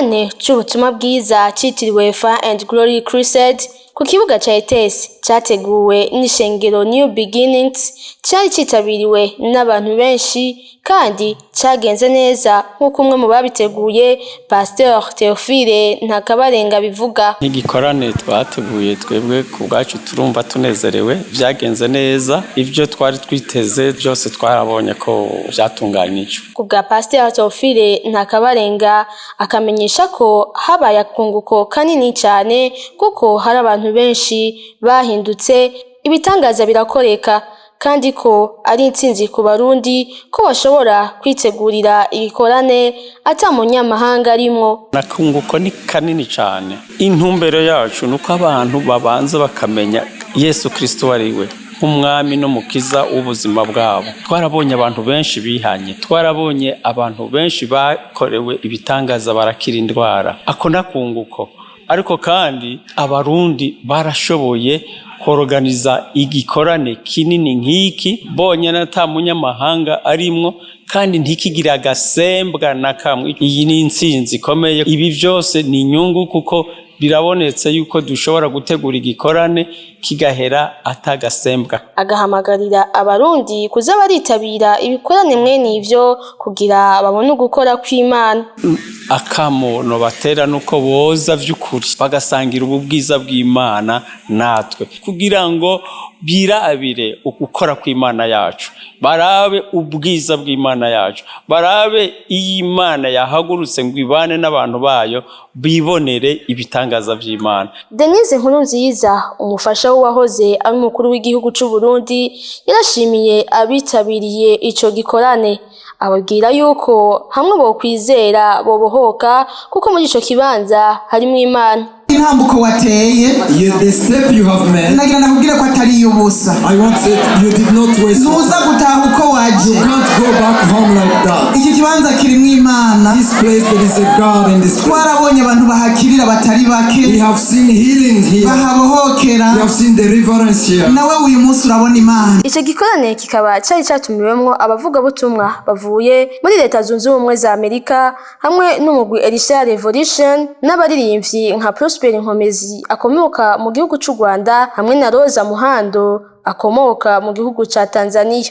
gikorane c'ubutumwa bwiza citiriwe Fire and Glory Crusade ku kibuga ca ETS categuwe n'ishengero New Beginnings, cari citabiriwe n'abantu benshi kandi cagenze neza nk'uko umwe mu babiteguye Pasteur Theophile Ntakabarenga bivuga. Igikorane twateguye twebwe ku bwacu turumva tunezerewe, vyagenze neza, ivyo twari twiteze byose twarabonye ko vyatunganijwe. Ku bwa Pasteur Theophile Ntakabarenga akamenyesha ko habaye akunguko kanini cyane kuko hari abantu benshi bahindutse, ibitangaza birakoreka kandi ko ari intsinzi ku Barundi ko bashobora kwitegurira igikorane ata munyamahanga arimwo. Nakunguko ni kanini cyane. Intumbero yacu nuko abantu babanza bakamenya Yesu Kristo ariwe umwami no mukiza w'ubuzima bwabo. Twarabonye abantu benshi bihanye, twarabonye abantu benshi bakorewe ibitangaza barakira indwara. Ako nakunguko. Ariko kandi Abarundi barashoboye organiza igikorane kinini nk'iki, bonye nata munyamahanga arimwo kandi ntikigira agasembwa na kamwe. Iyi ni intsinzi ikomeye. Ibi byose ni inyungu kuko birabonetse yuko dushobora gutegura igikorane kigahera atagasembwa. Agahamagarira Abarundi kuza baritabira ibikorane mwene ivyo kugira babone gukora kw'Imana. Akamo no batera nuko boza vy'ukuri bagasangira ububwiza bw'Imana natwe kugira ngo birabire ukukora kw'Imana yacu, barabe ubwiza bw'Imana yacu, barabe Imana yahagurutse ngo ibane n'abantu bayo, bibonere ibitangaza vy'Imana. Denise Nkurunziza, umufasha w'uwahoze ari umukuru w'igihugu c'u Burundi, yarashimiye abitabiriye ico gikorane, ababwira yuko hamwe bo kwizera bobohoka kuko muri ico kibanza harimwo Imana. Intambuko wateye, the step you have made, nagira nakubwire ko atari yubusa. I want to say you did not waste. Nuza gutaha uko waje. You can't go back home like that. Iki kibanza kirimwo Imana. This place there is a God in this place. Twarabonye abantu bahakirira batari bake. We have seen healing here. Bahabohokera. We have seen deliverance here. Nawe uyu munsi urabona Imana. Ico gikorane kikaba cari catumiwemwo abavuga butumwa bavuye muri Leta Zunze Ubumwe za Amerika hamwe n'umugwi Elisha Revolution n'abaririmbyi nka Prosper Nkomezi akomoka mu gihugu c'u Rwanda hamwe na Roza Muhando akomoka mu gihugu ca Tanzania.